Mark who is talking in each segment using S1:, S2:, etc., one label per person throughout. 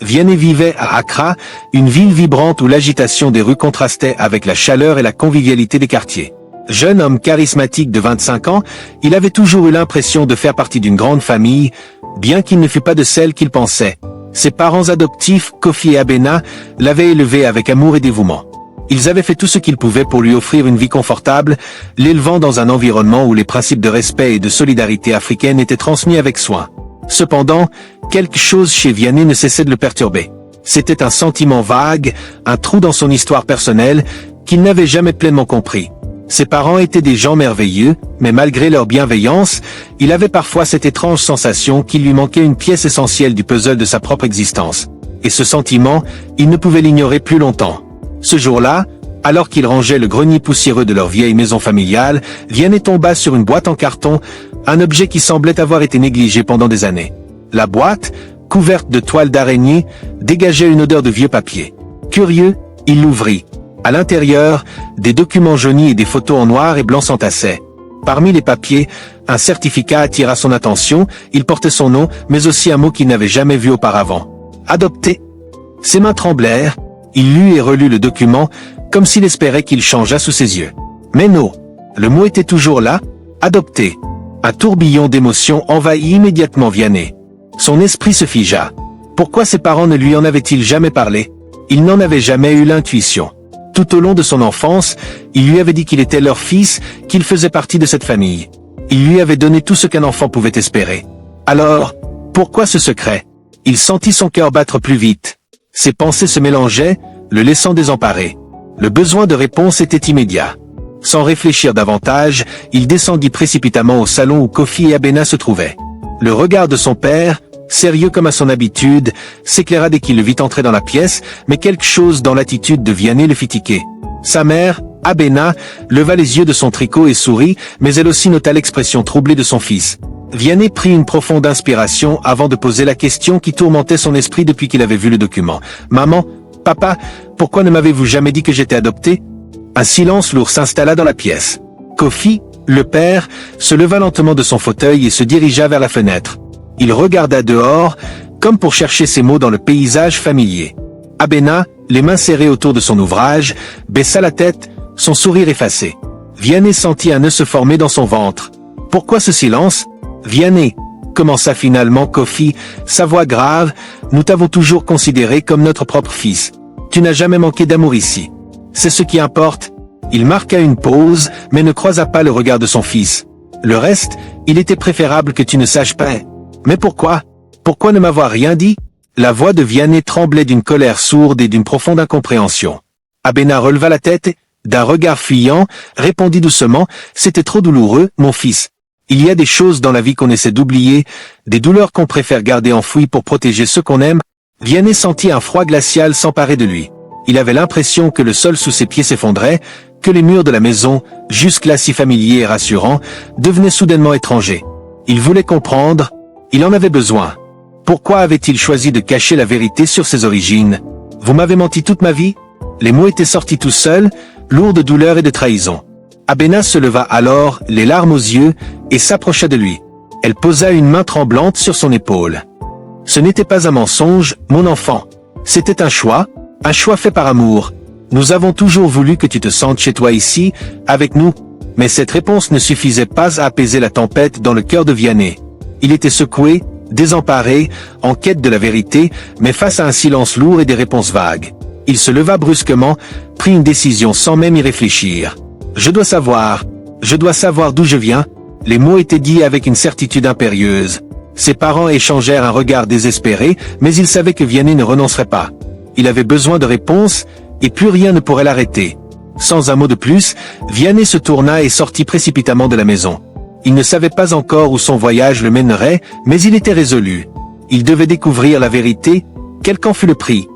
S1: Vianney vivait à Accra, une ville vibrante où l'agitation des rues contrastait avec la chaleur et la convivialité des quartiers. Jeune homme charismatique de 25 ans, il avait toujours eu l'impression de faire partie d'une grande famille, bien qu'il ne fût pas de celle qu'il pensait. Ses parents adoptifs, Kofi et Abena, l'avaient élevé avec amour et dévouement. Ils avaient fait tout ce qu'ils pouvaient pour lui offrir une vie confortable, l'élevant dans un environnement où les principes de respect et de solidarité africaine étaient transmis avec soin. Cependant, quelque chose chez Vianney ne cessait de le perturber. C'était un sentiment vague, un trou dans son histoire personnelle, qu'il n'avait jamais pleinement compris. Ses parents étaient des gens merveilleux, mais malgré leur bienveillance, il avait parfois cette étrange sensation qu'il lui manquait une pièce essentielle du puzzle de sa propre existence. Et ce sentiment, il ne pouvait l'ignorer plus longtemps. Ce jour-là, alors qu'il rangeait le grenier poussiéreux de leur vieille maison familiale, Vianney tomba sur une boîte en carton, un objet qui semblait avoir été négligé pendant des années. La boîte, couverte de toiles d'araignée, dégageait une odeur de vieux papier. Curieux, il l'ouvrit. À l'intérieur, des documents jaunis et des photos en noir et blanc s'entassaient. Parmi les papiers, un certificat attira son attention, il portait son nom, mais aussi un mot qu'il n'avait jamais vu auparavant. Adopté. Ses mains tremblèrent, il lut et relut le document, comme s'il espérait qu'il changeât sous ses yeux. Mais non, le mot était toujours là, adopté. Un tourbillon d'émotions envahit immédiatement Vianney. Son esprit se figea. Pourquoi ses parents ne lui en avaient-ils jamais parlé? Il n'en avait jamais eu l'intuition. Tout au long de son enfance, il lui avait dit qu'il était leur fils, qu'il faisait partie de cette famille. Il lui avait donné tout ce qu'un enfant pouvait espérer. Alors, pourquoi ce secret? Il sentit son cœur battre plus vite. Ses pensées se mélangeaient, le laissant désemparé. Le besoin de réponse était immédiat. Sans réfléchir davantage, il descendit précipitamment au salon où Kofi et Abena se trouvaient. Le regard de son père, sérieux comme à son habitude, s'éclaira dès qu'il le vit entrer dans la pièce, mais quelque chose dans l'attitude de Vianney le fit tiquer. Sa mère, Abena, leva les yeux de son tricot et sourit, mais elle aussi nota l'expression troublée de son fils. Vianney prit une profonde inspiration avant de poser la question qui tourmentait son esprit depuis qu'il avait vu le document. « Maman, papa, pourquoi ne m'avez-vous jamais dit que j'étais adopté ?» Un silence lourd s'installa dans la pièce. Kofi, le père, se leva lentement de son fauteuil et se dirigea vers la fenêtre. Il regarda dehors, comme pour chercher ses mots dans le paysage familier. Abena, les mains serrées autour de son ouvrage, baissa la tête, son sourire effacé. Vianney sentit un nœud se former dans son ventre. « Pourquoi ce silence ?»« Vianney, » commença finalement Kofi, sa voix grave, « nous t'avons toujours considéré comme notre propre fils. Tu n'as jamais manqué d'amour ici. C'est ce qui importe. » Il marqua une pause, mais ne croisa pas le regard de son fils. « Le reste, il était préférable que tu ne saches pas. » « Mais pourquoi? Pourquoi ne m'avoir rien dit ?» La voix de Vianney tremblait d'une colère sourde et d'une profonde incompréhension. Abena releva la tête et, d'un regard fuyant, répondit doucement, « C'était trop douloureux, mon fils. Il y a des choses dans la vie qu'on essaie d'oublier, des douleurs qu'on préfère garder enfouies pour protéger ceux qu'on aime. » Vianney sentit un froid glacial s'emparer de lui. Il avait l'impression que le sol sous ses pieds s'effondrait, que les murs de la maison, jusque-là si familiers et rassurants, devenaient soudainement étrangers. Il voulait comprendre. Il en avait besoin. Pourquoi avait-il choisi de cacher la vérité sur ses origines? « Vous m'avez menti toute ma vie ?» Les mots étaient sortis tout seuls, lourds de douleur et de trahison. Abena se leva alors, les larmes aux yeux, et s'approcha de lui. Elle posa une main tremblante sur son épaule. « Ce n'était pas un mensonge, mon enfant. C'était un choix fait par amour. Nous avons toujours voulu que tu te sentes chez toi ici, avec nous. » Mais cette réponse ne suffisait pas à apaiser la tempête dans le cœur de Vianney. Il était secoué, désemparé, en quête de la vérité, mais face à un silence lourd et des réponses vagues. Il se leva brusquement, prit une décision sans même y réfléchir. « Je dois savoir d'où je viens. » Les mots étaient dits avec une certitude impérieuse. Ses parents échangèrent un regard désespéré, mais ils savaient que Vianney ne renoncerait pas. Il avait besoin de réponses, et plus rien ne pourrait l'arrêter. Sans un mot de plus, Vianney se tourna et sortit précipitamment de la maison. Il ne savait pas encore où son voyage le mènerait, mais il était résolu. Il devait découvrir la vérité, quel qu'en fût le prix.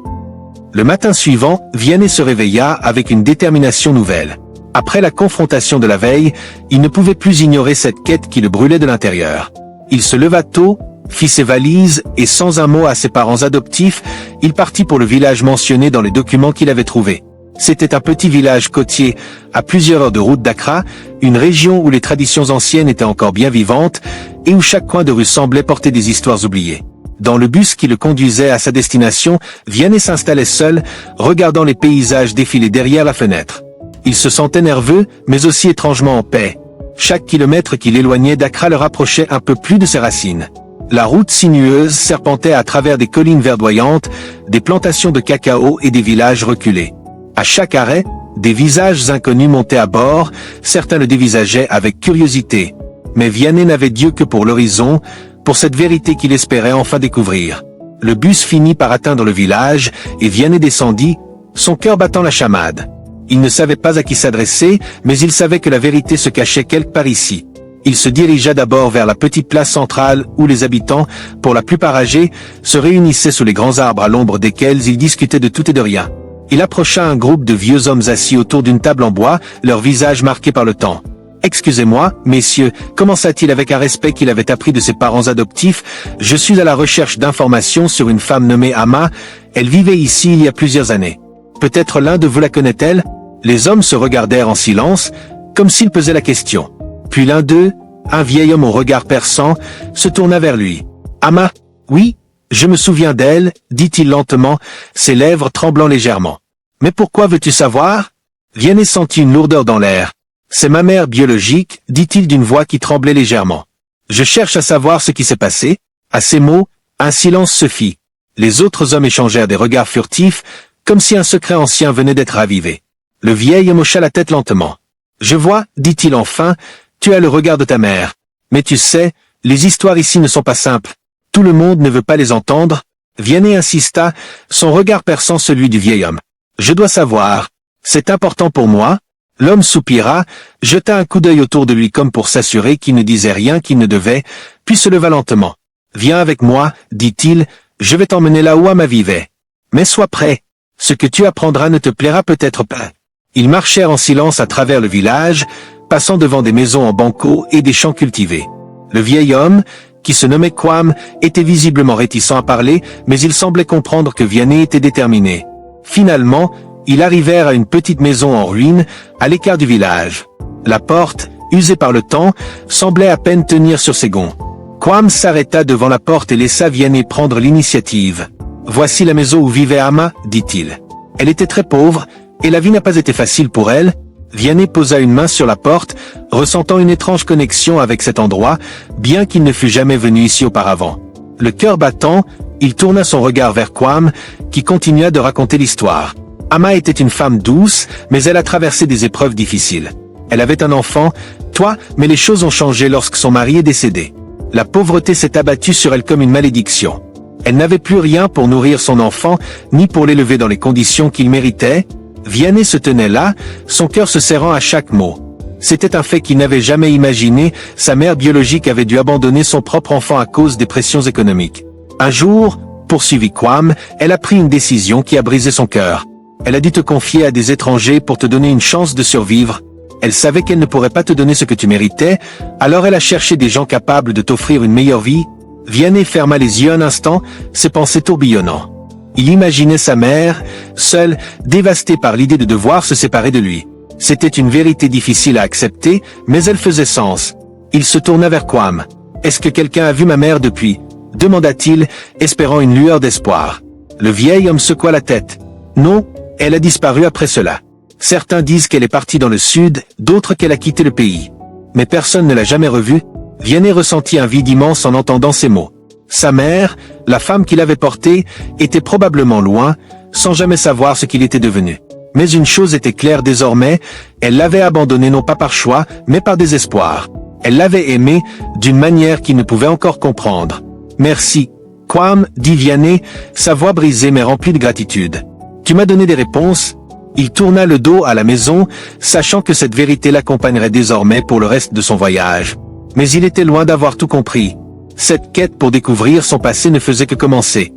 S1: Le matin suivant, Vianney se réveilla avec une détermination nouvelle. Après la confrontation de la veille, il ne pouvait plus ignorer cette quête qui le brûlait de l'intérieur. Il se leva tôt, fit ses valises, et sans un mot à ses parents adoptifs, il partit pour le village mentionné dans les documents qu'il avait trouvés. C'était un petit village côtier, à plusieurs heures de route d'Accra, une région où les traditions anciennes étaient encore bien vivantes, et où chaque coin de rue semblait porter des histoires oubliées. Dans le bus qui le conduisait à sa destination, Vianney s'installait seul, regardant les paysages défiler derrière la fenêtre. Il se sentait nerveux, mais aussi étrangement en paix. Chaque kilomètre qui l'éloignait d'Accra le rapprochait un peu plus de ses racines. La route sinueuse serpentait à travers des collines verdoyantes, des plantations de cacao et des villages reculés. À chaque arrêt, des visages inconnus montaient à bord, certains le dévisageaient avec curiosité. Mais Vianney n'avait Dieu que pour l'horizon, pour cette vérité qu'il espérait enfin découvrir. Le bus finit par atteindre le village, et Vianney descendit, son cœur battant la chamade. Il ne savait pas à qui s'adresser, mais il savait que la vérité se cachait quelque part ici. Il se dirigea d'abord vers la petite place centrale où les habitants, pour la plupart âgés, se réunissaient sous les grands arbres à l'ombre desquels ils discutaient de tout et de rien. Il approcha un groupe de vieux hommes assis autour d'une table en bois, leurs visages marqués par le temps. « Excusez-moi, messieurs », commença-t-il avec un respect qu'il avait appris de ses parents adoptifs, « je suis à la recherche d'informations sur une femme nommée Ama, elle vivait ici il y a plusieurs années. Peut-être l'un de vous la connaît-elle » Les hommes se regardèrent en silence, comme s'ils posaient la question. Puis l'un d'eux, un vieil homme au regard perçant, se tourna vers lui. « Ama, oui, je me souviens d'elle, dit-il lentement, ses lèvres tremblant légèrement. Mais pourquoi veux-tu savoir ?» Vianney sentit une lourdeur dans l'air. « C'est ma mère biologique, dit-il d'une voix qui tremblait légèrement. Je cherche à savoir ce qui s'est passé. » À ces mots, un silence se fit. Les autres hommes échangèrent des regards furtifs, comme si un secret ancien venait d'être ravivé. Le vieil homme hocha la tête lentement. « Je vois, dit-il enfin, tu as le regard de ta mère. Mais tu sais, les histoires ici ne sont pas simples. Tout le monde ne veut pas les entendre. » Vianney insista, son regard perçant celui du vieil homme. « Je dois savoir. C'est important pour moi. » L'homme soupira, jeta un coup d'œil autour de lui comme pour s'assurer qu'il ne disait rien qu'il ne devait, puis se leva lentement. « Viens avec moi, dit-il, je vais t'emmener là où Ama vivait. Mais sois prêt. Ce que tu apprendras ne te plaira peut-être pas. » Ils marchèrent en silence à travers le village, passant devant des maisons en banco et des champs cultivés. Le vieil homme, qui se nommait Kwam, était visiblement réticent à parler, mais il semblait comprendre que Vianney était déterminé. Finalement, ils arrivèrent à une petite maison en ruine, à l'écart du village. La porte, usée par le temps, semblait à peine tenir sur ses gonds. Kwam s'arrêta devant la porte et laissa Vianney prendre l'initiative. « Voici la maison où vivait Ama, dit-il. Elle était très pauvre, et la vie n'a pas été facile pour elle. » Vianney posa une main sur la porte, ressentant une étrange connexion avec cet endroit, bien qu'il ne fût jamais venu ici auparavant. Le cœur battant, il tourna son regard vers Kwam, qui continua de raconter l'histoire. Ama était une femme douce, mais elle a traversé des épreuves difficiles. Elle avait un enfant, toi, mais les choses ont changé lorsque son mari est décédé. La pauvreté s'est abattue sur elle comme une malédiction. Elle n'avait plus rien pour nourrir son enfant, ni pour l'élever dans les conditions qu'il méritait. Vianney se tenait là, son cœur se serrant à chaque mot. C'était un fait qu'il n'avait jamais imaginé, sa mère biologique avait dû abandonner son propre enfant à cause des pressions économiques. Un jour, poursuivit Kwam, elle a pris une décision qui a brisé son cœur. Elle a dû te confier à des étrangers pour te donner une chance de survivre. Elle savait qu'elle ne pourrait pas te donner ce que tu méritais, alors elle a cherché des gens capables de t'offrir une meilleure vie. Vianney ferma les yeux un instant, ses pensées tourbillonnant. Il imaginait sa mère, seule, dévastée par l'idée de devoir se séparer de lui. C'était une vérité difficile à accepter, mais elle faisait sens. Il se tourna vers Kwam. « Est-ce que quelqu'un a vu ma mère depuis ?» demanda-t-il, espérant une lueur d'espoir. Le vieil homme secoua la tête. « Non, elle a disparu après cela. Certains disent qu'elle est partie dans le sud, d'autres qu'elle a quitté le pays. Mais personne ne l'a jamais revue. » Vianney ressentit un vide immense en entendant ces mots. Sa mère, la femme qu'il avait portée, était probablement loin, sans jamais savoir ce qu'il était devenu. Mais une chose était claire désormais, elle l'avait abandonné non pas par choix, mais par désespoir. Elle l'avait aimé, d'une manière qu'il ne pouvait encore comprendre. « Merci, Kwam, dit Vianney, sa voix brisée mais remplie de gratitude. Tu m'as donné des réponses. » Il tourna le dos à la maison, sachant que cette vérité l'accompagnerait désormais pour le reste de son voyage. Mais il était loin d'avoir tout compris. Cette quête pour découvrir son passé ne faisait que commencer.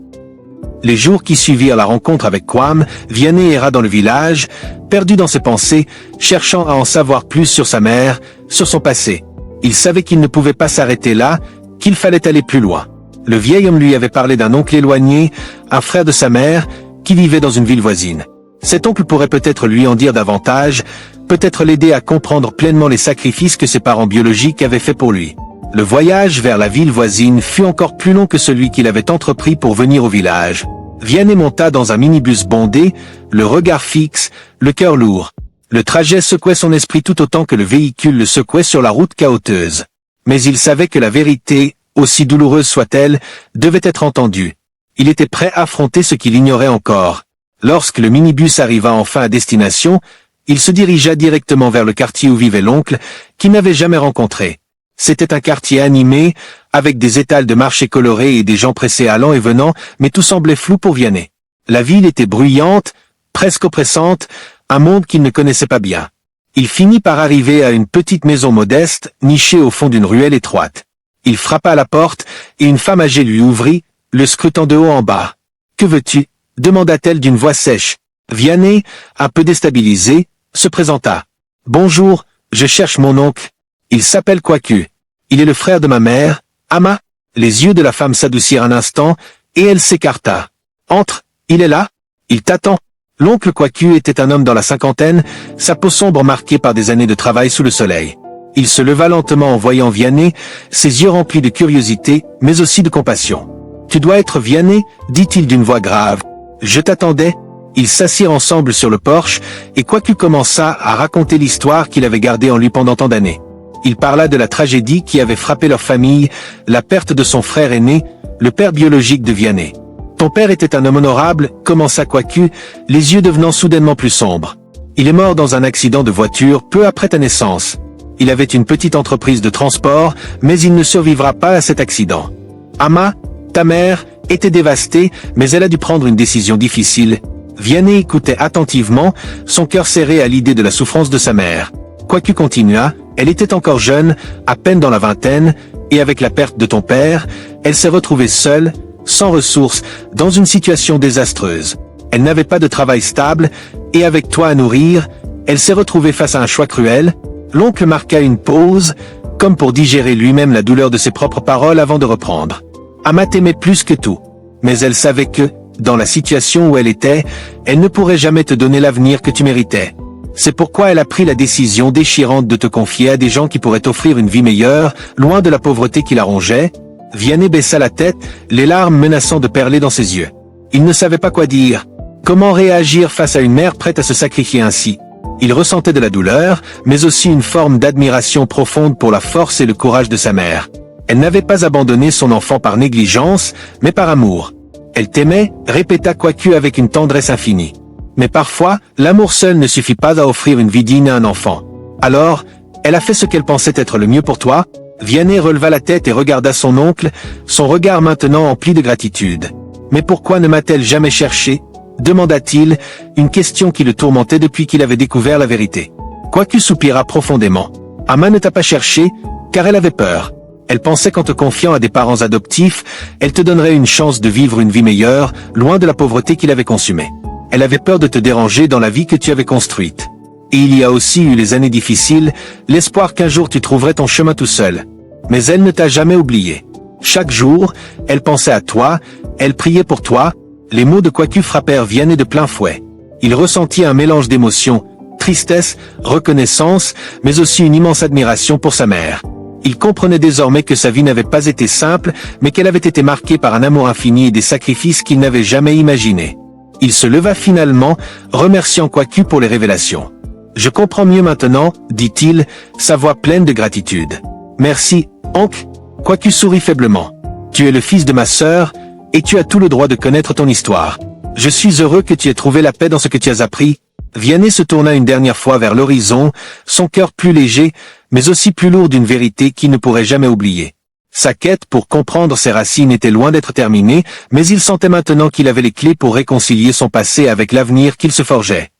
S1: Les jours qui suivirent la rencontre avec Kwam, Vianney erra dans le village, perdu dans ses pensées, cherchant à en savoir plus sur sa mère, sur son passé. Il savait qu'il ne pouvait pas s'arrêter là, qu'il fallait aller plus loin. Le vieil homme lui avait parlé d'un oncle éloigné, un frère de sa mère, qui vivait dans une ville voisine. Cet oncle pourrait peut-être lui en dire davantage, peut-être l'aider à comprendre pleinement les sacrifices que ses parents biologiques avaient faits pour lui. Le voyage vers la ville voisine fut encore plus long que celui qu'il avait entrepris pour venir au village. Vianney monta dans un minibus bondé, le regard fixe, le cœur lourd. Le trajet secouait son esprit tout autant que le véhicule le secouait sur la route cahoteuse. Mais il savait que la vérité, aussi douloureuse soit-elle, devait être entendue. Il était prêt à affronter ce qu'il ignorait encore. Lorsque le minibus arriva enfin à destination, il se dirigea directement vers le quartier où vivait l'oncle, qu'il n'avait jamais rencontré. C'était un quartier animé, avec des étals de marché colorés et des gens pressés allant et venant, mais tout semblait flou pour Vianney. La ville était bruyante, presque oppressante, un monde qu'il ne connaissait pas bien. Il finit par arriver à une petite maison modeste, nichée au fond d'une ruelle étroite. Il frappa à la porte, et une femme âgée lui ouvrit, le scrutant de haut en bas. « Que veux-tu » demanda-t-elle d'une voix sèche. Vianney, un peu déstabilisé, se présenta. « Bonjour, je cherche mon oncle. Il s'appelle Kwaku. Il est le frère de ma mère, Ama. » Les yeux de la femme s'adoucirent un instant, et elle s'écarta. « Entre, il est là. Il t'attend. » L'oncle Kwaku était un homme dans la cinquantaine, sa peau sombre marquée par des années de travail sous le soleil. Il se leva lentement en voyant Vianney, ses yeux remplis de curiosité, mais aussi de compassion. « Tu dois être Vianney » dit-il d'une voix grave. « Je t'attendais. » Ils s'assirent ensemble sur le porche, et Kwaku commença à raconter l'histoire qu'il avait gardée en lui pendant tant d'années. Il parla de la tragédie qui avait frappé leur famille, la perte de son frère aîné, le père biologique de Vianney. « Ton père était un homme honorable » commença Kwaku, les yeux devenant soudainement plus sombres. « Il est mort dans un accident de voiture peu après ta naissance. Il avait une petite entreprise de transport, mais il ne survivra pas à cet accident. Ama, ta mère, était dévastée, mais elle a dû prendre une décision difficile. » Vianney écoutait attentivement, son cœur serré à l'idée de la souffrance de sa mère. Kwaku continua, elle était encore jeune, à peine dans la vingtaine, et avec la perte de ton père, elle s'est retrouvée seule, sans ressources, dans une situation désastreuse. Elle n'avait pas de travail stable, et avec toi à nourrir, elle s'est retrouvée face à un choix cruel. L'oncle marqua une pause, comme pour digérer lui-même la douleur de ses propres paroles avant de reprendre. Ama t'aimait plus que tout, mais elle savait que, dans la situation où elle était, elle ne pourrait jamais te donner l'avenir que tu méritais. C'est pourquoi elle a pris la décision déchirante de te confier à des gens qui pourraient t'offrir une vie meilleure, loin de la pauvreté qui la rongeait. Vianney baissa la tête, les larmes menaçant de perler dans ses yeux. Il ne savait pas quoi dire. Comment réagir face à une mère prête à se sacrifier ainsi? Il ressentait de la douleur, mais aussi une forme d'admiration profonde pour la force et le courage de sa mère. Elle n'avait pas abandonné son enfant par négligence, mais par amour. Elle t'aimait, répéta Kwaku avec une tendresse infinie. Mais parfois, l'amour seul ne suffit pas à offrir une vie digne à un enfant. Alors, elle a fait ce qu'elle pensait être le mieux pour toi. Vianney releva la tête et regarda son oncle, son regard maintenant empli de gratitude. Mais pourquoi ne m'a-t-elle jamais cherché? Demanda-t-il, une question qui le tourmentait depuis qu'il avait découvert la vérité. Kwaku soupira profondément. Ama ne t'a pas cherché, car elle avait peur. Elle pensait qu'en te confiant à des parents adoptifs, elle te donnerait une chance de vivre une vie meilleure, loin de la pauvreté qu'il avait consumée. Elle avait peur de te déranger dans la vie que tu avais construite. Et il y a aussi eu les années difficiles, l'espoir qu'un jour tu trouverais ton chemin tout seul. Mais elle ne t'a jamais oublié. Chaque jour, elle pensait à toi, elle priait pour toi. Les mots de Kwaku frappèrent Vianney de plein fouet. Il ressentit un mélange d'émotions, tristesse, reconnaissance, mais aussi une immense admiration pour sa mère. Il comprenait désormais que sa vie n'avait pas été simple, mais qu'elle avait été marquée par un amour infini et des sacrifices qu'il n'avait jamais imaginés. Il se leva finalement, remerciant Kwaku pour les révélations. « Je comprends mieux maintenant, dit-il, sa voix pleine de gratitude. Merci, oncle. » Kwaku sourit faiblement. « Tu es le fils de ma sœur, et tu as tout le droit de connaître ton histoire. Je suis heureux que tu aies trouvé la paix dans ce que tu as appris. » Vianney se tourna une dernière fois vers l'horizon, son cœur plus léger, mais aussi plus lourd d'une vérité qu'il ne pourrait jamais oublier. Sa quête pour comprendre ses racines était loin d'être terminée, mais il sentait maintenant qu'il avait les clés pour réconcilier son passé avec l'avenir qu'il se forgeait.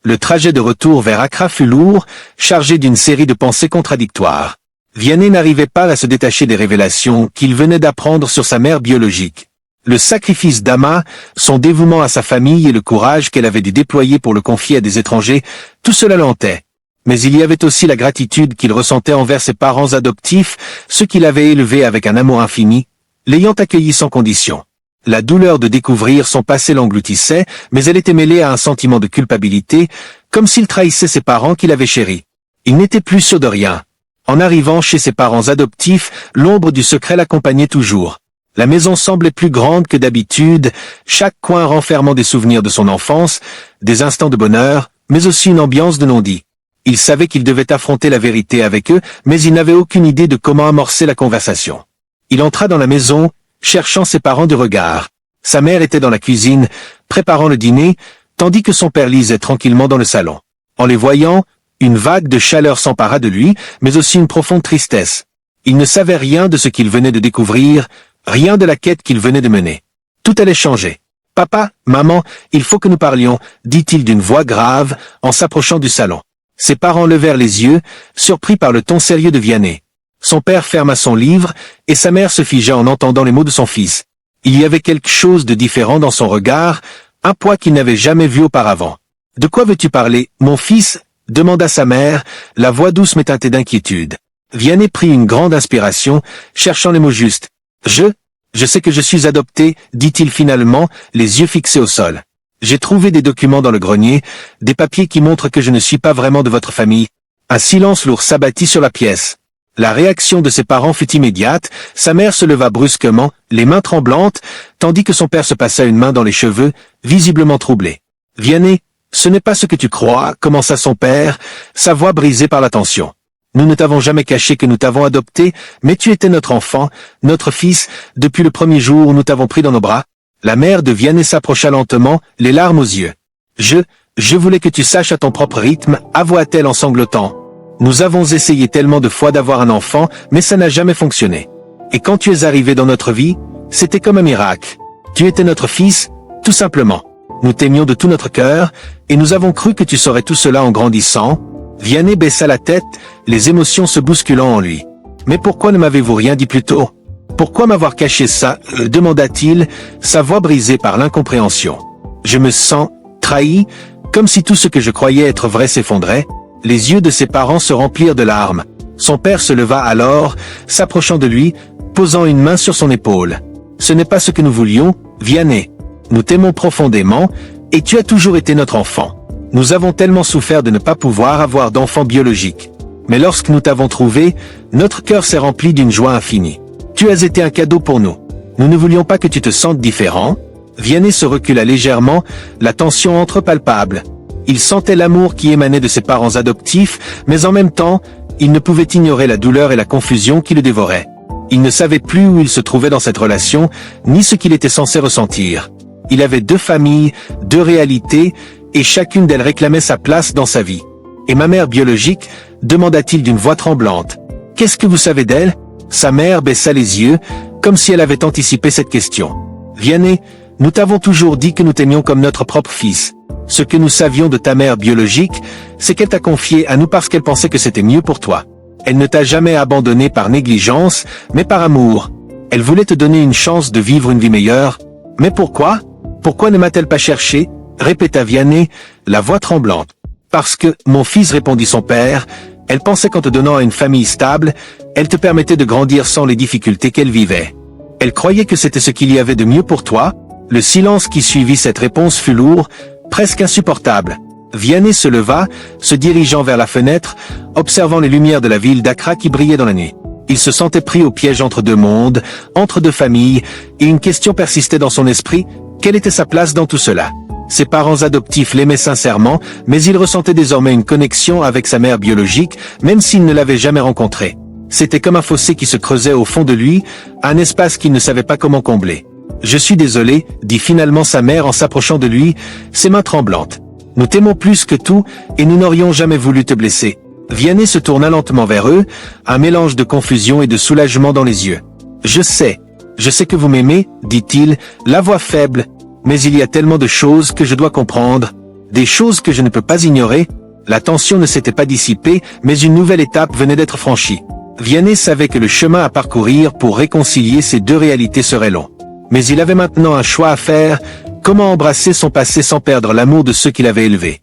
S1: Le trajet de retour vers Accra fut lourd, chargé d'une série de pensées contradictoires. Vianney n'arrivait pas à se détacher des révélations qu'il venait d'apprendre sur sa mère biologique. Le sacrifice d'Ama, son dévouement à sa famille et le courage qu'elle avait dû déployer pour le confier à des étrangers, tout cela l'hantait. Mais il y avait aussi la gratitude qu'il ressentait envers ses parents adoptifs, ceux qu'il avait élevés avec un amour infini, l'ayant accueilli sans condition. La douleur de découvrir son passé l'engloutissait, mais elle était mêlée à un sentiment de culpabilité, comme s'il trahissait ses parents qu'il avait chéris. Il n'était plus sûr de rien. En arrivant chez ses parents adoptifs, l'ombre du secret l'accompagnait toujours. La maison semblait plus grande que d'habitude, chaque coin renfermant des souvenirs de son enfance, des instants de bonheur, mais aussi une ambiance de non-dit. Il savait qu'il devait affronter la vérité avec eux, mais il n'avait aucune idée de comment amorcer la conversation. Il entra dans la maison, cherchant ses parents du regard. Sa mère était dans la cuisine, préparant le dîner, tandis que son père lisait tranquillement dans le salon. En les voyant, une vague de chaleur s'empara de lui, mais aussi une profonde tristesse. Il ne savait rien de ce qu'il venait de découvrir, rien de la quête qu'il venait de mener. Tout allait changer. « Papa, maman, il faut que nous parlions », dit-il d'une voix grave, en s'approchant du salon. Ses parents levèrent les yeux, surpris par le ton sérieux de Vianney. Son père ferma son livre, et sa mère se figea en entendant les mots de son fils. Il y avait quelque chose de différent dans son regard, un poids qu'il n'avait jamais vu auparavant. « De quoi veux-tu parler, mon fils ?» demanda sa mère, la voix douce mais teintée d'inquiétude. Vianney prit une grande inspiration, cherchant les mots justes. Je sais que je suis adopté, dit-il finalement, les yeux fixés au sol. J'ai trouvé des documents dans le grenier, des papiers qui montrent que je ne suis pas vraiment de votre famille. » Un silence lourd s'abattit sur la pièce. La réaction de ses parents fut immédiate, sa mère se leva brusquement, les mains tremblantes, tandis que son père se passa une main dans les cheveux, visiblement troublé. « Vianney, ce n'est pas ce que tu crois, » commença son père, sa voix brisée par la tension. Nous ne t'avons jamais caché que nous t'avons adopté, mais tu étais notre enfant, notre fils, depuis le premier jour où nous t'avons pris dans nos bras. La mère de Vianney s'approcha lentement, les larmes aux yeux. Je voulais que tu saches à ton propre rythme, avoua-t-elle en sanglotant. Nous avons essayé tellement de fois d'avoir un enfant, mais ça n'a jamais fonctionné. Et quand tu es arrivé dans notre vie, c'était comme un miracle. Tu étais notre fils, tout simplement. Nous t'aimions de tout notre cœur, et nous avons cru que tu saurais tout cela en grandissant. Vianney baissa la tête, les émotions se bousculant en lui. « Mais pourquoi ne m'avez-vous rien dit plus tôt ? Pourquoi m'avoir caché ça ?» demanda-t-il, sa voix brisée par l'incompréhension. « Je me sens trahi, comme si tout ce que je croyais être vrai s'effondrait. » Les yeux de ses parents se remplirent de larmes. Son père se leva alors, s'approchant de lui, posant une main sur son épaule. « Ce n'est pas ce que nous voulions, Vianney. Nous t'aimons profondément, et tu as toujours été notre enfant. Nous avons tellement souffert de ne pas pouvoir avoir d'enfant biologique. Mais lorsque nous t'avons trouvé, notre cœur s'est rempli d'une joie infinie. Tu as été un cadeau pour nous. Nous ne voulions pas que tu te sentes différent. » Vianney se recula légèrement, la tension entre palpable. Il sentait l'amour qui émanait de ses parents adoptifs, mais en même temps, il ne pouvait ignorer la douleur et la confusion qui le dévoraient. Il ne savait plus où il se trouvait dans cette relation, ni ce qu'il était censé ressentir. Il avait deux familles, deux réalités, et chacune d'elles réclamait sa place dans sa vie. « Et ma mère biologique ?» demanda-t-il d'une voix tremblante. « Qu'est-ce que vous savez d'elle ?» Sa mère baissa les yeux, comme si elle avait anticipé cette question. « Vianney, nous t'avons toujours dit que nous t'aimions comme notre propre fils. Ce que nous savions de ta mère biologique, c'est qu'elle t'a confié à nous parce qu'elle pensait que c'était mieux pour toi. Elle ne t'a jamais abandonné par négligence, mais par amour. Elle voulait te donner une chance de vivre une vie meilleure. Mais pourquoi ? Pourquoi ne m'a-t-elle pas cherché ?» répéta Vianney, la voix tremblante. « Parce que, mon fils, répondit son père, elle pensait qu'en te donnant à une famille stable, elle te permettait de grandir sans les difficultés qu'elle vivait. Elle croyait que c'était ce qu'il y avait de mieux pour toi. » Le silence qui suivit cette réponse fut lourd, presque insupportable. Vianney se leva, se dirigeant vers la fenêtre, observant les lumières de la ville d'Accra qui brillaient dans la nuit. Il se sentait pris au piège entre deux mondes, entre deux familles, et une question persistait dans son esprit, quelle était sa place dans tout cela ? Ses parents adoptifs l'aimaient sincèrement, mais il ressentait désormais une connexion avec sa mère biologique, même s'il ne l'avait jamais rencontrée. C'était comme un fossé qui se creusait au fond de lui, un espace qu'il ne savait pas comment combler. « Je suis désolé, » dit finalement sa mère en s'approchant de lui, ses mains tremblantes. « Nous t'aimons plus que tout, et nous n'aurions jamais voulu te blesser. » Vianney se tourna lentement vers eux, un mélange de confusion et de soulagement dans les yeux. « Je sais que vous m'aimez, » dit-il, la voix faible, « mais il y a tellement de choses que je dois comprendre, des choses que je ne peux pas ignorer. » La tension ne s'était pas dissipée, mais une nouvelle étape venait d'être franchie. Vianney savait que le chemin à parcourir pour réconcilier ces deux réalités serait long. Mais il avait maintenant un choix à faire, comment embrasser son passé sans perdre l'amour de ceux qui l'avaient élevé.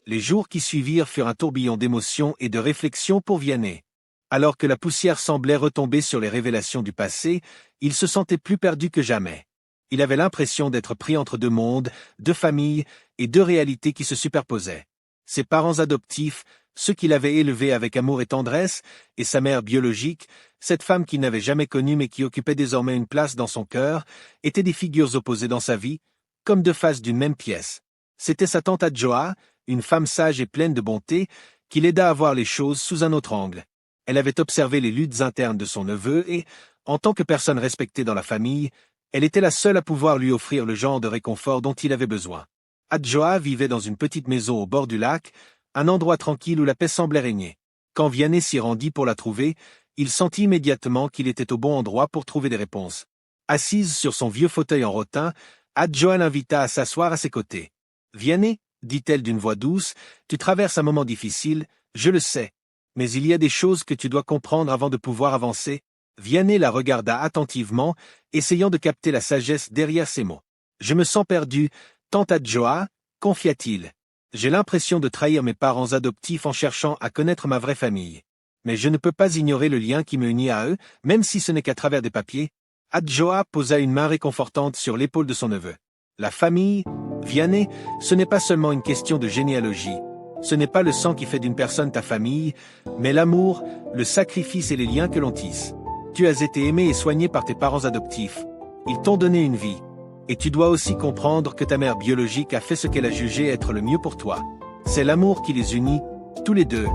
S1: Les jours qui suivirent furent un tourbillon d'émotions et de réflexions pour Vianney. Alors que la poussière semblait retomber sur les révélations du passé, il se sentait plus perdu que jamais. Il avait l'impression d'être pris entre deux mondes, deux familles et deux réalités qui se superposaient. Ses parents adoptifs, ceux qui l'avaient élevé avec amour et tendresse, et sa mère biologique, cette femme qu'il n'avait jamais connue mais qui occupait désormais une place dans son cœur, étaient des figures opposées dans sa vie, comme deux faces d'une même pièce. C'était sa tante Adjoa, une femme sage et pleine de bonté, qui l'aida à voir les choses sous un autre angle. Elle avait observé les luttes internes de son neveu et, en tant que personne respectée dans la famille, elle était la seule à pouvoir lui offrir le genre de réconfort dont il avait besoin. Adjoa vivait dans une petite maison au bord du lac, un endroit tranquille où la paix semblait régner. Quand Vianney s'y rendit pour la trouver, il sentit immédiatement qu'il était au bon endroit pour trouver des réponses. Assise sur son vieux fauteuil en rotin, Adjoa l'invita à s'asseoir à ses côtés. « Vianney, dit-elle d'une voix douce, tu traverses un moment difficile, je le sais. Mais il y a des choses que tu dois comprendre avant de pouvoir avancer. » Vianney la regarda attentivement, essayant de capter la sagesse derrière ses mots. « Je me sens perdu, tante Adjoa, confia-t-il. J'ai l'impression de trahir mes parents adoptifs en cherchant à connaître ma vraie famille. Mais je ne peux pas ignorer le lien qui me unit à eux, même si ce n'est qu'à travers des papiers. » Adjoa posa une main réconfortante sur l'épaule de son neveu. La famille, Vianney, ce n'est pas seulement une question de généalogie. Ce n'est pas le sang qui fait d'une personne ta famille, mais l'amour, le sacrifice et les liens que l'on tisse. Tu as été aimé et soigné par tes parents adoptifs. Ils t'ont donné une vie. Et tu dois aussi comprendre que ta mère biologique a fait ce qu'elle a jugé être le mieux pour toi. C'est l'amour qui les unit, tous les deux.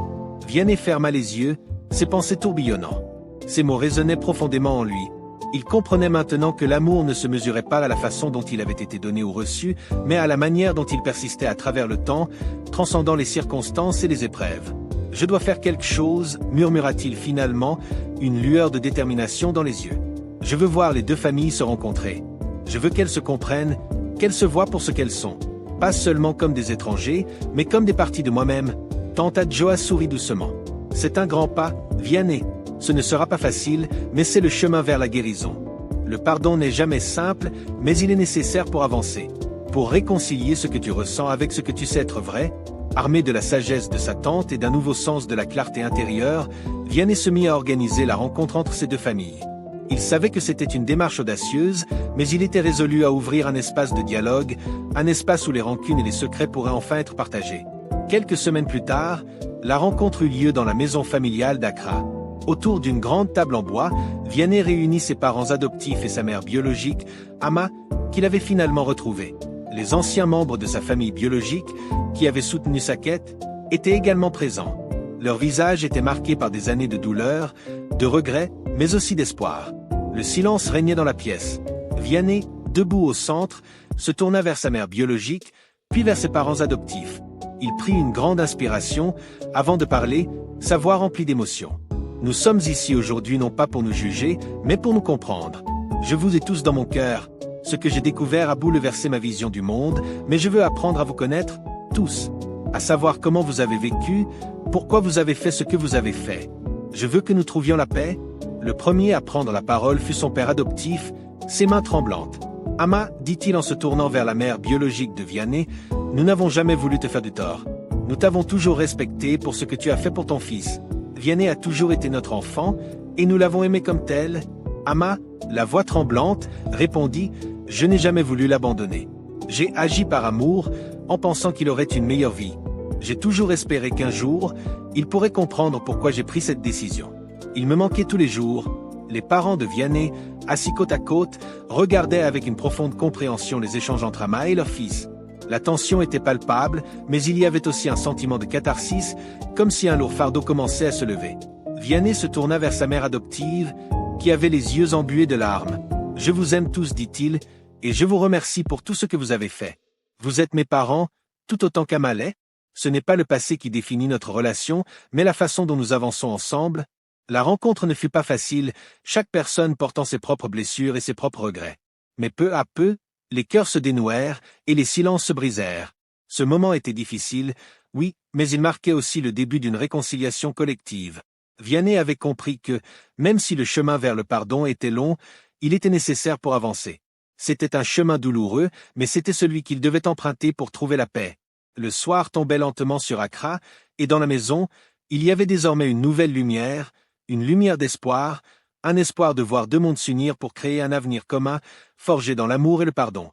S1: Vianney ferma les yeux, ses pensées tourbillonnant. Ces mots résonnaient profondément en lui. Il comprenait maintenant que l'amour ne se mesurait pas à la façon dont il avait été donné ou reçu, mais à la manière dont il persistait à travers le temps, transcendant les circonstances et les épreuves. « Je dois faire quelque chose, murmura-t-il finalement, une lueur de détermination dans les yeux. Je veux voir les deux familles se rencontrer. Je veux qu'elles se comprennent, qu'elles se voient pour ce qu'elles sont. Pas seulement comme des étrangers, mais comme des parties de moi-même. » Tante Adjoa sourit doucement. « C'est un grand pas, Vianney. Ce ne sera pas facile, mais c'est le chemin vers la guérison. Le pardon n'est jamais simple, mais il est nécessaire pour avancer. Pour réconcilier ce que tu ressens avec ce que tu sais être vrai, armé de la sagesse de sa tante et d'un nouveau sens de la clarté intérieure, Vianney se mit à organiser la rencontre entre ces deux familles. Il savait que c'était une démarche audacieuse, mais il était résolu à ouvrir un espace de dialogue, un espace où les rancunes et les secrets pourraient enfin être partagés. Quelques semaines plus tard, la rencontre eut lieu dans la maison familiale d'Accra. Autour d'une grande table en bois, Vianney réunit ses parents adoptifs et sa mère biologique, Ama, qu'il avait finalement retrouvée. Les anciens membres de sa famille biologique, qui avaient soutenu sa quête, étaient également présents. Leurs visages étaient marqués par des années de douleur, de regrets, mais aussi d'espoir. Le silence régnait dans la pièce. Vianney, debout au centre, se tourna vers sa mère biologique, puis vers ses parents adoptifs. Il prit une grande inspiration, avant de parler, sa voix remplie d'émotion. « Nous sommes ici aujourd'hui non pas pour nous juger, mais pour nous comprendre. Je vous ai tous dans mon cœur. Ce que j'ai découvert a bouleversé ma vision du monde, mais je veux apprendre à vous connaître, tous. À savoir comment vous avez vécu, pourquoi vous avez fait ce que vous avez fait. Je veux que nous trouvions la paix. » Le premier à prendre la parole fut son père adoptif, ses mains tremblantes. « Ama, dit-il en se tournant vers la mère biologique de Vianney, nous n'avons jamais voulu te faire du tort. Nous t'avons toujours respecté pour ce que tu as fait pour ton fils. Vianney a toujours été notre enfant, et nous l'avons aimé comme tel. » Ama, la voix tremblante, répondit « Je n'ai jamais voulu l'abandonner. J'ai agi par amour, en pensant qu'il aurait une meilleure vie. J'ai toujours espéré qu'un jour, il pourrait comprendre pourquoi j'ai pris cette décision. Il me manquait tous les jours. » Les parents de Vianney, assis côte à côte, regardaient avec une profonde compréhension les échanges entre Ama et leur fils. La tension était palpable, mais il y avait aussi un sentiment de catharsis, comme si un lourd fardeau commençait à se lever. Vianney se tourna vers sa mère adoptive, qui avait les yeux embués de larmes. « Je vous aime tous, dit-il, et je vous remercie pour tout ce que vous avez fait. Vous êtes mes parents, tout autant qu'Ama l'est. Ce n'est pas le passé qui définit notre relation, mais la façon dont nous avançons ensemble. » La rencontre ne fut pas facile, chaque personne portant ses propres blessures et ses propres regrets. Mais peu à peu, les cœurs se dénouèrent et les silences se brisèrent. Ce moment était difficile, oui, mais il marquait aussi le début d'une réconciliation collective. Vianney avait compris que, même si le chemin vers le pardon était long, il était nécessaire pour avancer. C'était un chemin douloureux, mais c'était celui qu'il devait emprunter pour trouver la paix. Le soir tombait lentement sur Accra, et dans la maison, il y avait désormais une nouvelle lumière, une lumière d'espoir, un espoir de voir deux mondes s'unir pour créer un avenir commun, forgé dans l'amour et le pardon.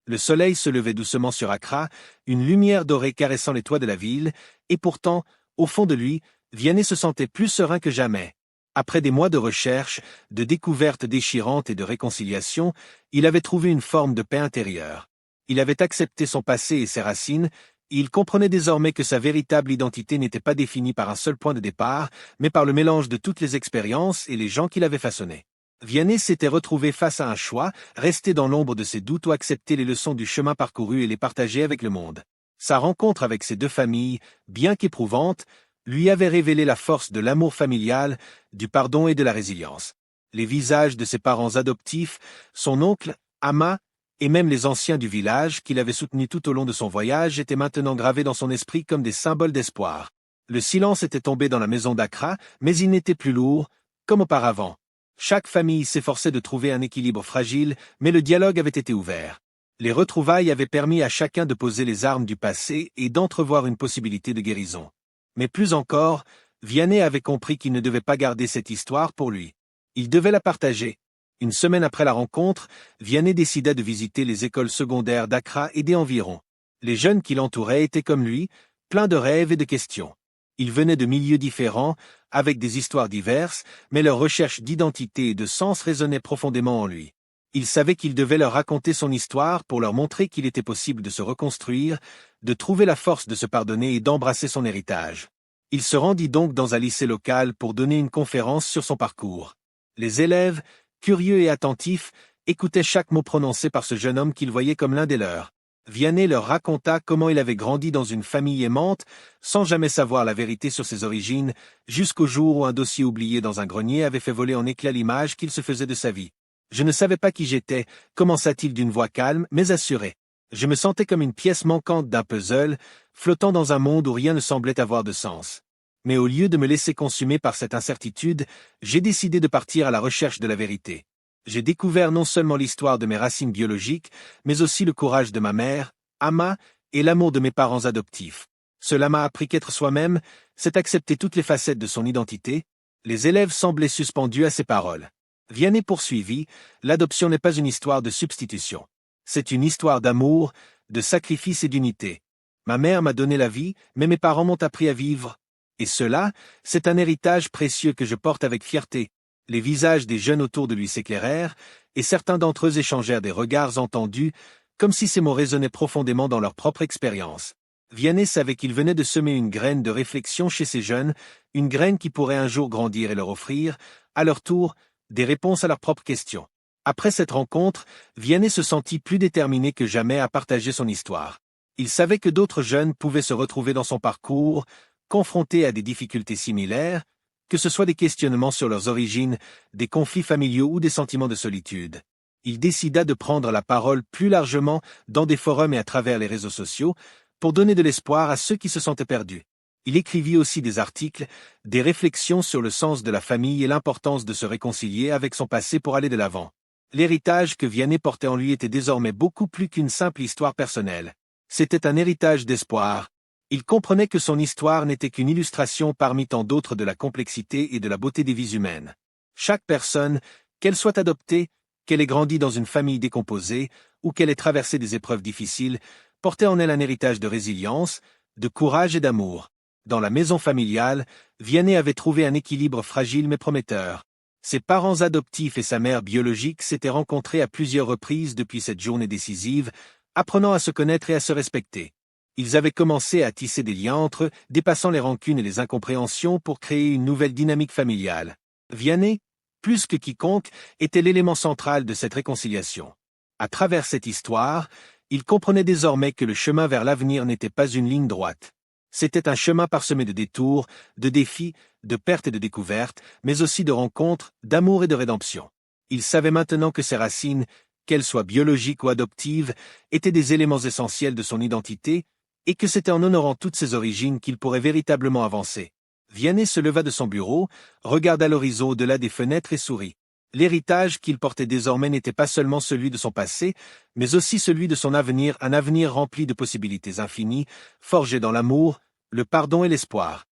S1: Le soleil se levait doucement sur Accra, une lumière dorée caressant les toits de la ville, et pourtant, au fond de lui, Vianney se sentait plus serein que jamais. Après des mois de recherche, de découvertes déchirantes et de réconciliation, il avait trouvé une forme de paix intérieure. Il avait accepté son passé et ses racines, et il comprenait désormais que sa véritable identité n'était pas définie par un seul point de départ, mais par le mélange de toutes les expériences et les gens qui l'avaient façonné. Vianney s'était retrouvé face à un choix, rester dans l'ombre de ses doutes ou accepter les leçons du chemin parcouru et les partager avec le monde. Sa rencontre avec ces deux familles, bien qu'éprouvante, lui avait révélé la force de l'amour familial, du pardon et de la résilience. Les visages de ses parents adoptifs, son oncle, Ama, et même les anciens du village qui l'avaient soutenu tout au long de son voyage étaient maintenant gravés dans son esprit comme des symboles d'espoir. Le silence était tombé dans la maison d'Accra, mais il n'était plus lourd, comme auparavant. Chaque famille s'efforçait de trouver un équilibre fragile, mais le dialogue avait été ouvert. Les retrouvailles avaient permis à chacun de poser les armes du passé et d'entrevoir une possibilité de guérison. Mais plus encore, Vianney avait compris qu'il ne devait pas garder cette histoire pour lui. Il devait la partager. Une semaine après la rencontre, Vianney décida de visiter les écoles secondaires d'Accra et des environs. Les jeunes qui l'entouraient étaient comme lui, pleins de rêves et de questions. Ils venaient de milieux différents, avec des histoires diverses, mais leur recherche d'identité et de sens résonnait profondément en lui. Il savait qu'il devait leur raconter son histoire pour leur montrer qu'il était possible de se reconstruire, de trouver la force de se pardonner et d'embrasser son héritage. Il se rendit donc dans un lycée local pour donner une conférence sur son parcours. Les élèves, curieux et attentifs, écoutaient chaque mot prononcé par ce jeune homme qu'ils voyaient comme l'un des leurs. Vianney leur raconta comment il avait grandi dans une famille aimante, sans jamais savoir la vérité sur ses origines, jusqu'au jour où un dossier oublié dans un grenier avait fait voler en éclats l'image qu'il se faisait de sa vie. « Je ne savais pas qui j'étais », commença-t-il d'une voix calme mais assurée. « Je me sentais comme une pièce manquante d'un puzzle, flottant dans un monde où rien ne semblait avoir de sens. Mais au lieu de me laisser consumer par cette incertitude, j'ai décidé de partir à la recherche de la vérité. J'ai découvert non seulement l'histoire de mes racines biologiques, mais aussi le courage de ma mère, Ama, et l'amour de mes parents adoptifs. Cela m'a appris qu'être soi-même, c'est accepter toutes les facettes de son identité. » Les élèves semblaient suspendus à ces paroles. Vianney poursuivit, « L'adoption n'est pas une histoire de substitution. C'est une histoire d'amour, de sacrifice et d'unité. Ma mère m'a donné la vie, mais mes parents m'ont appris à vivre. Et cela, c'est un héritage précieux que je porte avec fierté. » Les visages des jeunes autour de lui s'éclairèrent, et certains d'entre eux échangèrent des regards entendus, comme si ces mots résonnaient profondément dans leur propre expérience. Vianney savait qu'il venait de semer une graine de réflexion chez ces jeunes, une graine qui pourrait un jour grandir et leur offrir, à leur tour, des réponses à leurs propres questions. Après cette rencontre, Vianney se sentit plus déterminé que jamais à partager son histoire. Il savait que d'autres jeunes pouvaient se retrouver dans son parcours, confrontés à des difficultés similaires, que ce soit des questionnements sur leurs origines, des conflits familiaux ou des sentiments de solitude. Il décida de prendre la parole plus largement dans des forums et à travers les réseaux sociaux, pour donner de l'espoir à ceux qui se sentaient perdus. Il écrivit aussi des articles, des réflexions sur le sens de la famille et l'importance de se réconcilier avec son passé pour aller de l'avant. L'héritage que Vianney portait en lui était désormais beaucoup plus qu'une simple histoire personnelle. C'était un héritage d'espoir. Il comprenait que son histoire n'était qu'une illustration parmi tant d'autres de la complexité et de la beauté des vies humaines. Chaque personne, qu'elle soit adoptée, qu'elle ait grandi dans une famille décomposée, ou qu'elle ait traversé des épreuves difficiles, portait en elle un héritage de résilience, de courage et d'amour. Dans la maison familiale, Vianney avait trouvé un équilibre fragile mais prometteur. Ses parents adoptifs et sa mère biologique s'étaient rencontrés à plusieurs reprises depuis cette journée décisive, apprenant à se connaître et à se respecter. Ils avaient commencé à tisser des liens entre eux, dépassant les rancunes et les incompréhensions pour créer une nouvelle dynamique familiale. Vianney, plus que quiconque, était l'élément central de cette réconciliation. À travers cette histoire, il comprenait désormais que le chemin vers l'avenir n'était pas une ligne droite. C'était un chemin parsemé de détours, de défis, de pertes et de découvertes, mais aussi de rencontres, d'amour et de rédemption. Il savait maintenant que ses racines, qu'elles soient biologiques ou adoptives, étaient des éléments essentiels de son identité, et que c'était en honorant toutes ses origines qu'il pourrait véritablement avancer. Vianney se leva de son bureau, regarda l'horizon au-delà des fenêtres et sourit. L'héritage qu'il portait désormais n'était pas seulement celui de son passé, mais aussi celui de son avenir, un avenir rempli de possibilités infinies, forgé dans l'amour, le pardon et l'espoir.